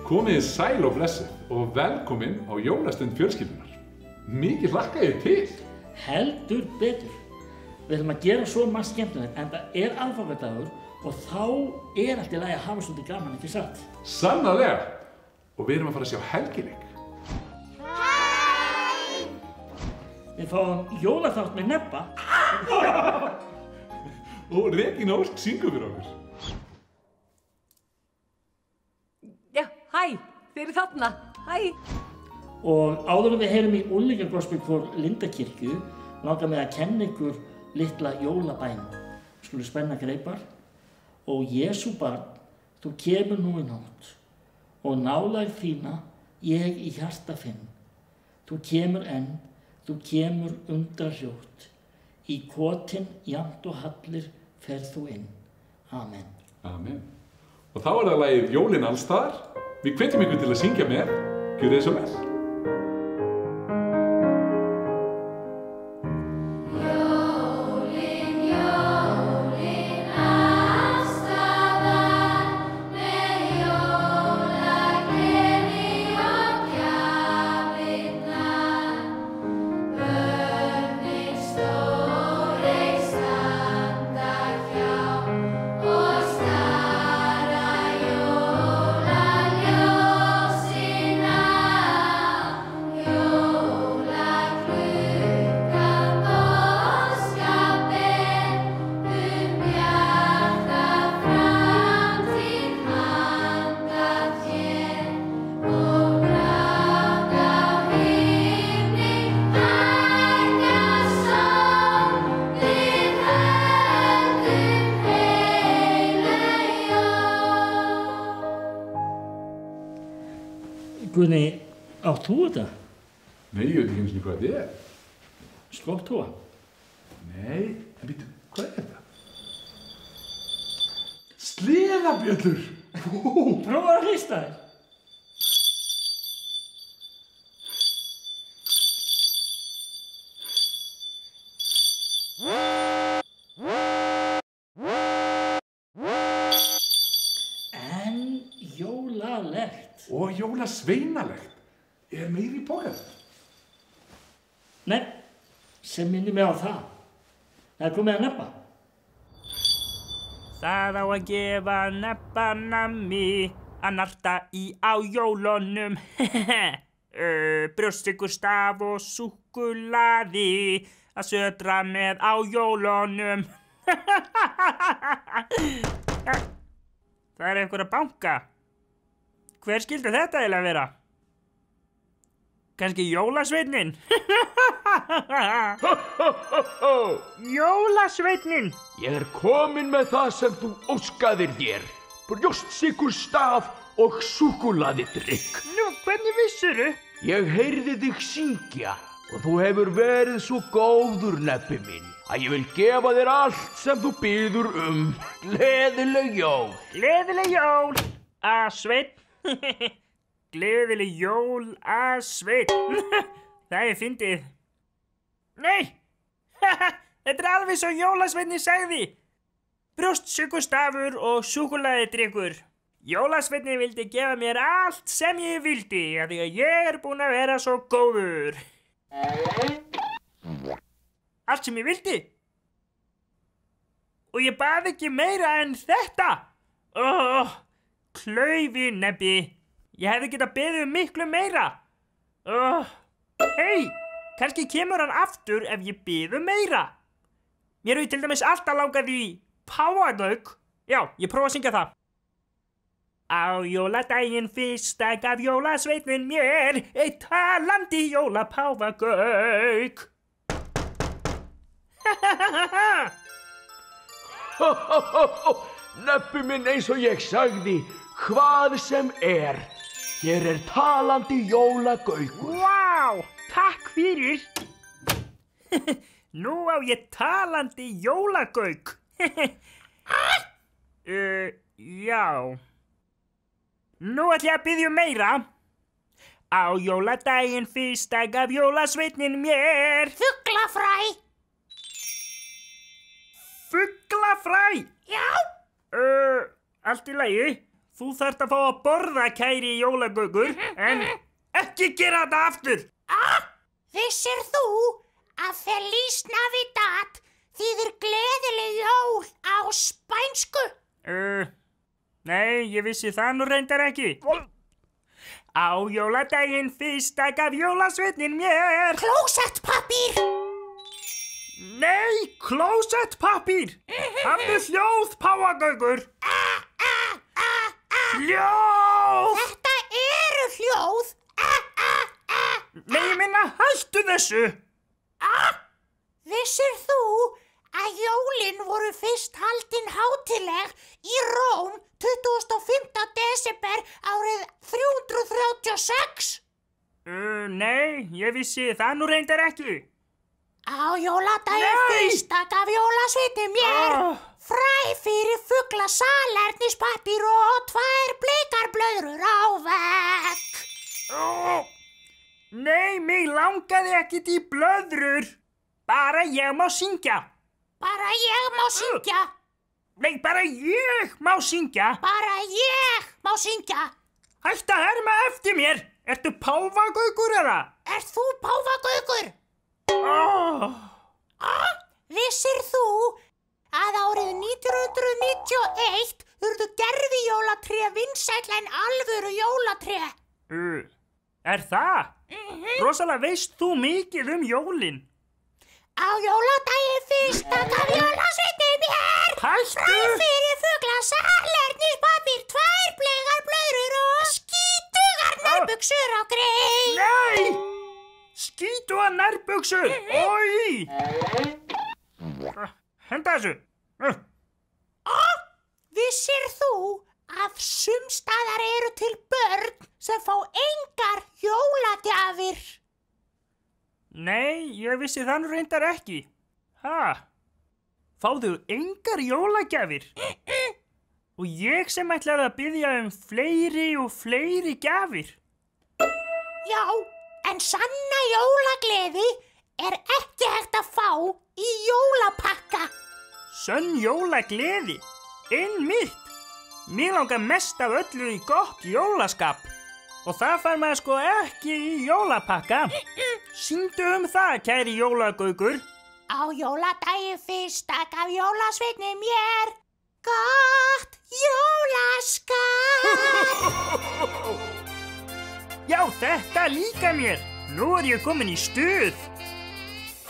Komið þið sæl og blessuð og velkomin á jólastund fjölskyldunar. Mikið hlakka ég til. Heldur betur. Við ætlum að gera svo margt skemmtilegt en það aðfangadagur og þá allt í lagi að hafa svolítið gaman, ekki satt? Sannarlega. Og við erum að fara að sjá helgileik. Við fáum jólaþátt með Nebba. Og Regína Ósk syngur fyrir okkur. Já, hæ, þið eru þarna, hæ. Og áður en við heyrum í unglingagospelkór Lindakirkju langar mig að kenna ykkur litla jólabæn. Skulu spenna greipar. Og Jesú barn, þú kemur nú í nótt og nálægð þína ég í hjarta finn. Þú kemur enn, þú kemur undrahljótt. Í kotin jafnt og hallir ferð þú inn. Amen. Amen. Og þá það lagið Jólin allstaðar. Við hvetjum ykkur til að syngja með. Gjörið þið svo vel. Guðni, átt þú þetta? Nei, ég veit ekki eins og hvað þetta Skrokktóa? Nei, en býttu, hvað þetta? Sleðabjöllur! Prófa að hrista þér. En jólalegt. Og jólasveinalegt. Meiri í bókan? Nei, sem minnir mig á það. Það komið að Nebba. Það á að gefa Nebba nammi að narta í á jólunum. Brjóstsykurstaf og súkkulaði að södra með á jólunum. Það einhver að banka. Hver skildi þetta eiginlega vera? Kannski jólasveinninn? Jólasveinninn! Ég kominn með það sem þú óskaðir þér. Brjóstsykurstaf og súkkulaðidrykk. Nú, hvernig vissirðu? Ég heyrði þig syngja og þú hefur verið svo góður, Nebbi minn, að ég vil gefa þér allt sem þú biður um. Gleðileg jól. Gleðileg jól, Sveinn. Gleðileg jól, Sveinn. Það fyndið. Nei! Þetta alveg svo jólasveinni sagði. Brjóstsykurstafur og súkkulaðidrykkur. Jólasveinni vildi gefa mér allt sem ég vildi, af því að ég búinn að vera svo góður. Allt sem ég vildi. Og ég bað ekki meira en þetta. Klaufi, Nebbi. Ég hefði getað beðið miklu meira. Hei, kannski kemur hann aftur ef ég biðu meira. Mér hefur til dæmis alltaf langað í páfagauk. Já, ég prófa að syngja það. Á jóladaginn fyrsta gaf jólasveinninn mér eitt talandi jólapáfagauk. Nebbi minn, eins og ég sagði, hvað sem er. Hér talandi jólagaukur. Vá, takk fyrir. Nú á ég talandi jólagauk. Já. Nú ætla ég að biðja meira. Á jóladaginn fyrsta gaf jólasveinninn mér Fuglafræ. Fuglafræ? Já. Allt í lagi. Þú þarft að fá að borða, kæri jólagaukur, en ekki gera þetta aftur. Vissir þú að Feliz Navidad þýðir gleðileg jól á spænsku? Nei, ég vissi það nú reyndar ekki. Á jóladaginn fyrsta gaf jólasveinninn mér Klósettpappír. Nei, klósettpappír. Hafðu hljóð, páfagaukur. Hljóð. Þetta eru hljóð. Nei, ég minna, hættu þessu. Vissir þú að jólin voru fyrst haldin hátileg í Róm 25. desember árið 336? Nei, ég vissi það nú reyndar ekki. Á jóladaginn fyrsta gaf jólasveinninn mér fræ fyrir fugla salernispappír og 2 bleikar blöðrur á vegg. Nei, mig langaði ekkert í blöðrur. Bara ég má syngja. Bara ég má syngja. Nei, bara ég má syngja. Bara ég má syngja. Hættu að herma eftir mér. Ertu páfagaukur eða? Ert þú páfagaukur? Oh. Vissir þú að árið 1991 urðu gervijólatré vinsælla en alvöru jólatré? Er það? Rosalega veist þú mikið jólin. Á jóladaginn fyrsta gaf jólasveinninn mér Hættu! fræ fyrir fugla salernispappír, 2 bleikar blöðrur og skítugar nærbuxur á grein. Nei! Skítuga nærbuxur! Oj! Henda þessu! Vissir þú að sumstaðar eru til börn sem fá engar jólagjafir? Nei, ég vissi það nú reyndar ekki. Fáðu engar jólagjafir? Og ég sem ætlaði að biðja fleiri og fleiri gjafir. Já, en sanna jólagleði er ekki hægt að fá í jólapakka. Sönn jólagleði? Einmitt. Mér langar mest af öllu í gott jólaskap. Og það fær maður sko ekki í jólapakka. Syngdu það, kæri jólagaukur. Á jóladaginn fyrsta gaf jólasveinninn mér gott jólaskap. Já, þetta líka mér. Nú ég komin í stuð.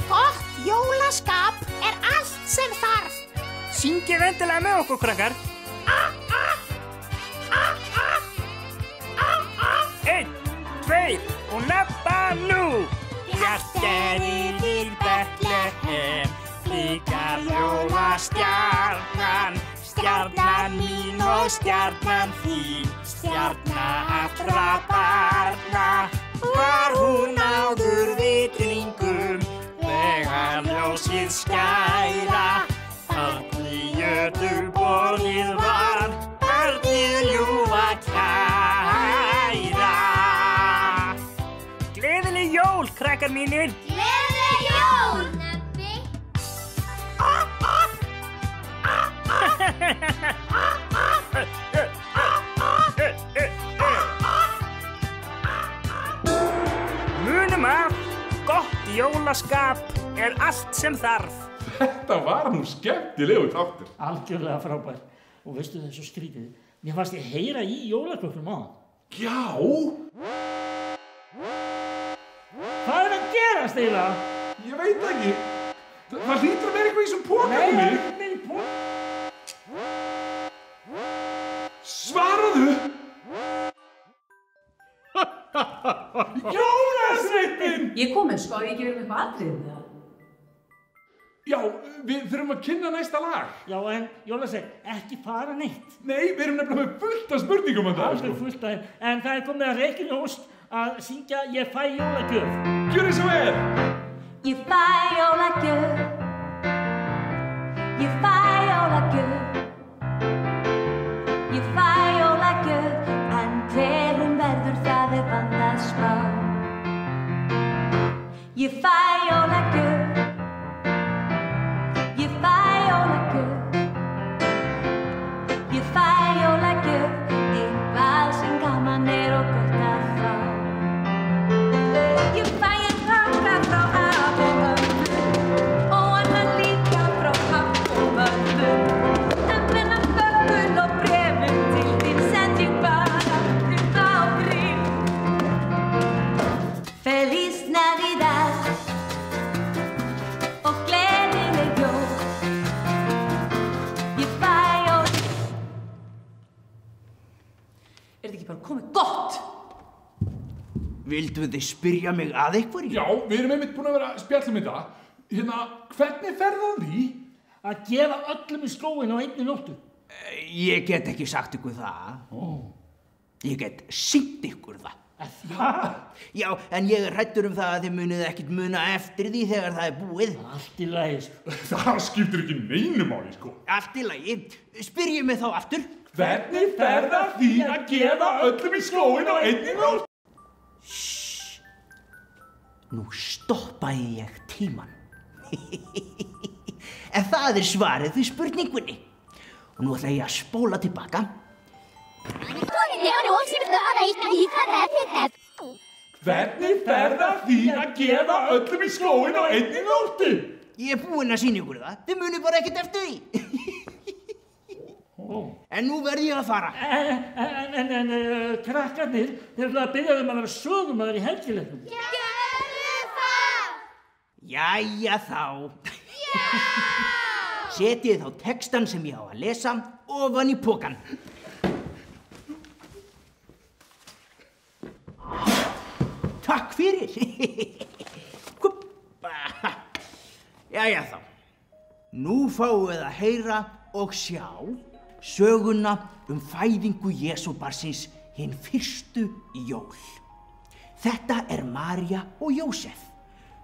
Gott jólaskap er allt sem þarf. Syngið endilega með okkur, krakkar. 1, 2 og nefna nú. Bjart yfir Betlehem, blikar jólastjarnan, stjarnan mín og stjarnan þín, stjarna allra barna. Var hún áður vitringum, þegar ljósið skæra, allir jötu borðið var, barnið ljúfa kæra. Gleðileg jól, krakkar mínir! Gleðileg jól, Nebbi! Munum að gott jólaskap er allt sem þarf. Þetta var nú skemmtilegu þáttur. Algjörlega frábær. Og veistu það er svo skrítið? Mér fannst ég heyra í jólaköknum á hann. Já! Hvað er að gerast eiginlega? Ég veit ekki. Það hlýtur að vera eitthvað í þessum póka Nei, mig. ekki með í póka. Svaraðu! Jólasveinninn! Ég kom sko, ég ekki verið með eitthvað atriðið það. Já, við þurfum að kynna næsta lag. Já, en Jólasveinn, ekki fara neitt. Nei, við erum nefnilega með fullt af spurningum að það, Alveg fullt af þeim. En það er komið að Reykjum Ósk að syngja Ég fæ jólagjöf. Gjörðu svo vel! Ég fæ jólagjöf. Ég fæ jólagjöf. Ég fæ jólagjöf. En hver hún verður það er vandað smá. Ég fæ jólagjöf. Ég fæ jólagjöf. Ég fæ jólagjöf. þetta ekki bara komið gott? Vildu þið spyrja mig að einhverju? Já, við erum einmitt búin að vera að spjalla um þetta. Hvernig fer það því? Að gefa öllum í skóinn á einni nóttu. Ég get ekki sagt ykkur það. Ég get sýnt ykkur það. Já, en ég er hræddur um það að þið munið ekkert muna eftir því þegar það er búið. Allt í lagi, sko. Það skiptir ekki neinu máli, sko. Allt í lagi. Spyrjið mig þá aftur. Hvernig fer það því að gefa öllum í skóinn á einni nótt? Nú stoppaði ég tíman. En það er svarið við spurningunni. Og nú ætla ég að spóla tilbaka. Hvernig fer það því að gefa öllum í skóinn á einni nóttu? Ég er búinn að sýna ykkur það. Þið munið bara ekkert eftir því. En nú verð ég að fara. En krakkarnir, þeir ætla að byrja að vera sögumaður í helgileiknum. Gerðu það! Jæja þá. Setjið þá textan sem ég á að lesa ofan í pokann. Takk fyrir. Jæja þá. Nú fáum við að heyra og sjá söguna fæðingu Jesúbarnsins hinn fyrstu jól. Þetta er María og Jósef.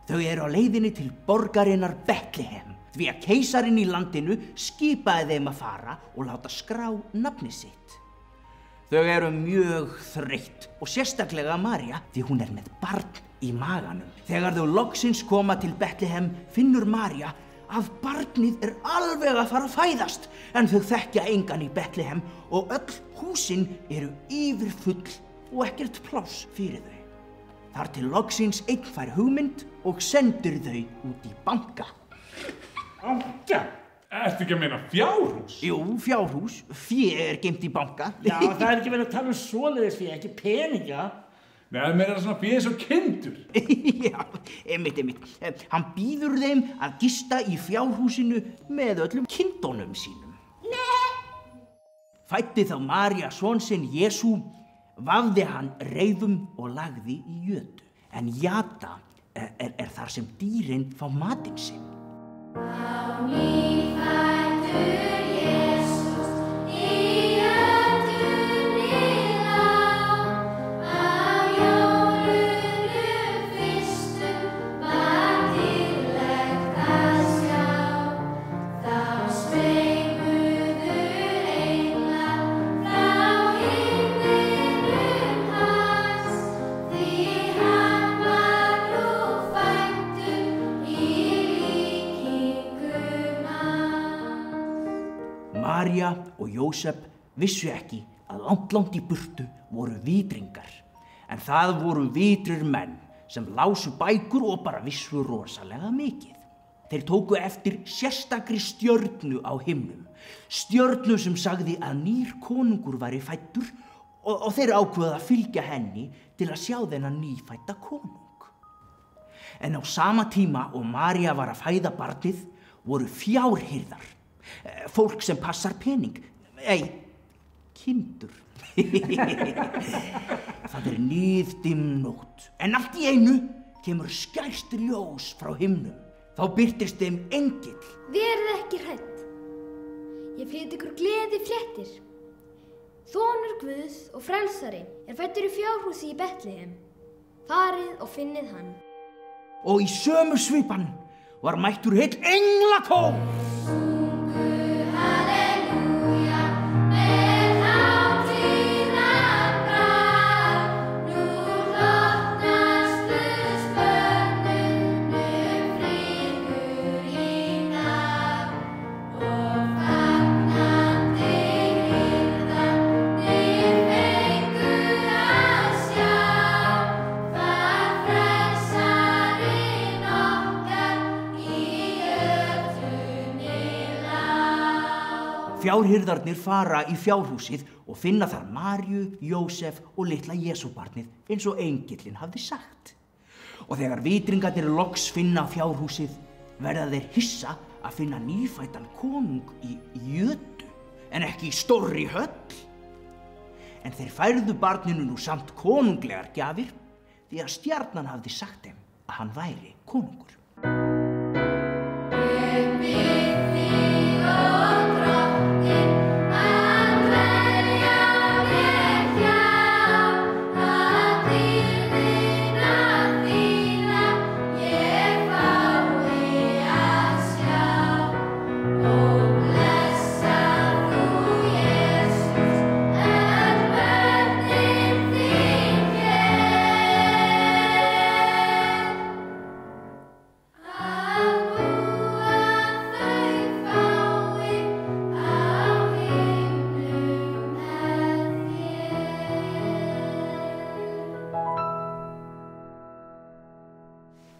Þau eru á leiðinni til borgarinnar Betlehem því að keisarinn í landinu skipaði þeim að fara og láta skrá nafni sitt. Þau eru mjög þreytt og sérstaklega María því hún er með barn í maganum. Þegar þau loksins koma til Betlehem finnur María að barnið er alveg að fara að fæðast en þau þekkja engan í Betlehem og öll húsin eru yfirfull og ekkert pláss fyrir þau. Þar til loksins einn fær hugmynd og sendir þau út í banka. Banka? Ertu ekki að meina fjárhús? Jú, fjárhús. Fé er geymt í banka. Já, það er ekki verið að tala svoleiðis fé, ekki peninga. Nei, það meira svona fé eins og kindur. Já, einmitt. Hann býður þeim að gista í fjárhúsinu með öllum kindunum sínum. Nei! Fæddi þá María son sinn Jesú, vafði hann reiðum og lagði í jötu. En jata er þar sem dýrin fá matinn sinn. María og Jósef vissu ekki að langt í burtu voru vitringar. En það voru vitrir menn sem lásu bækur og bara vissu rosalega mikið. Þeir tóku eftir sérstakri stjörnu á himnum. Stjörnu sem sagði að nýr konungur væri fæddur og þeir ákveða að fylgja henni til að sjá þennan nýfædda konung. En á sama tíma og María var að fæða barnið voru fjárhirðar. Fólk sem passar pening. Kindur. Það er niðdimm nótt. En allt í einu kemur skært ljós frá himnum. Þá birtist þeim engill. Verið ekki hrædd. Ég flyt ykkur gleði fréttir. Sonur Guðs og frelsari er fæddur í fjárhúsi í Betlehem. Farið og finnið hann. Og í sömu svipan var mættur heill englakór. Fjárhirðarnir fara í fjárhúsið og finna þar Maríu, Jósef og litla Jesúbarnið eins og engillinn hafði sagt. Og þegar vitringarnir loks finna fjárhúsið verða þeir hissa að finna nýfæddan konung í jötu en ekki í stórri höll. En þeir færðu barninu nú samt konunglegar gjafir því að stjarnan hafði sagt þeim að hann væri konungur.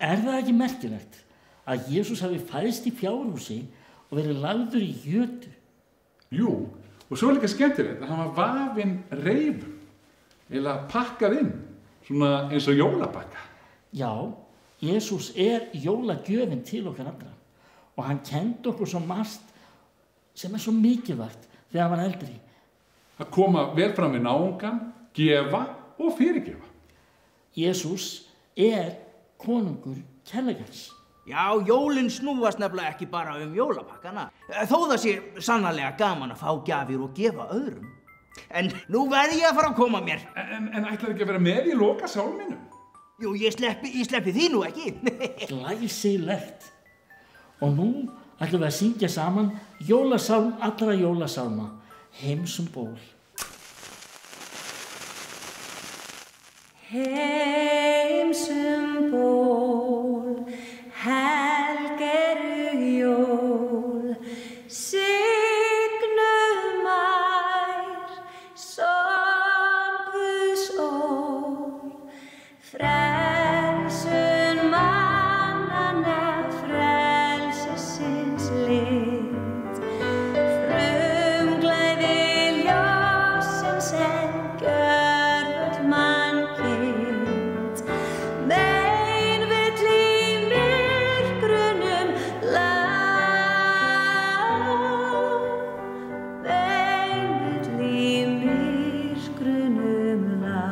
Er það ekki merkilegt að Jesús hafi fæðst í fjárhúsi og verið lagður í jötu? Jú, og svo er líka skemmtilegt að hann var vafinn reifum, eða pakkað inn, svona eins og jólapakka. Já, Jesús er jólagjöfin til okkar allra og hann kenndi okkur svo margt sem er svo mikilvægt þegar hann var eldri. Að koma vel fram við náungan, gefa og fyrirgefa. Jesús er konungur kærleikans. Já, jólin snúast nefnilega ekki bara jólapakkana. Þó það sé sannarlega gaman að fá gjafir og gefa öðrum. En nú verð ég að fara að koma mér. En ætlar ekki að vera með í loka sálminum? Jú, ég sleppi því nú ekki. Glæsilegt. Og nú ætlum við að syngja saman jólasálm allra jólasálma, Heim sum ból. Heim sum ból, helg eru jól, signum ær, som Guðs ól, frelsun mannanna, frelsisins lit, frumglæði ljóssins en gjörvöll mannkind, mein vill í myrkrunum lá, mein vill í myrkrunum lá.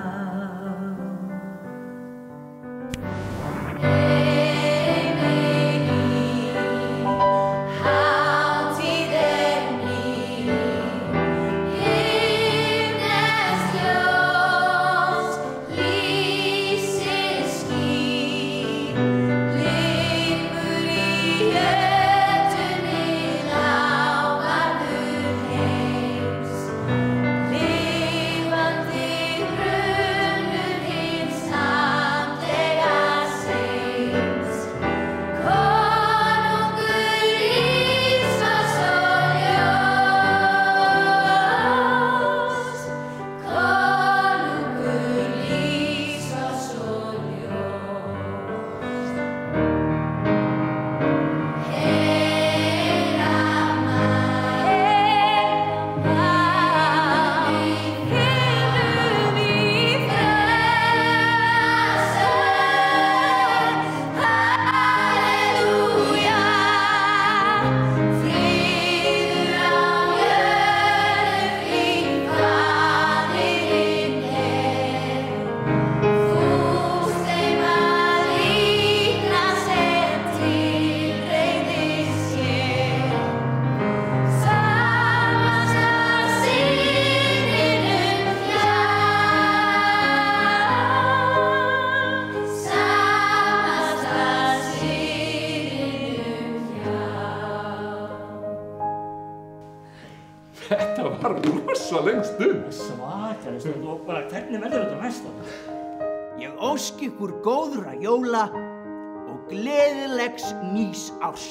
Þetta var rosaleg stund. Svakalegt stund og bara hvernig verður þetta næsta? Ég óski ykkur góðra jóla og gleðilegs nýs árs.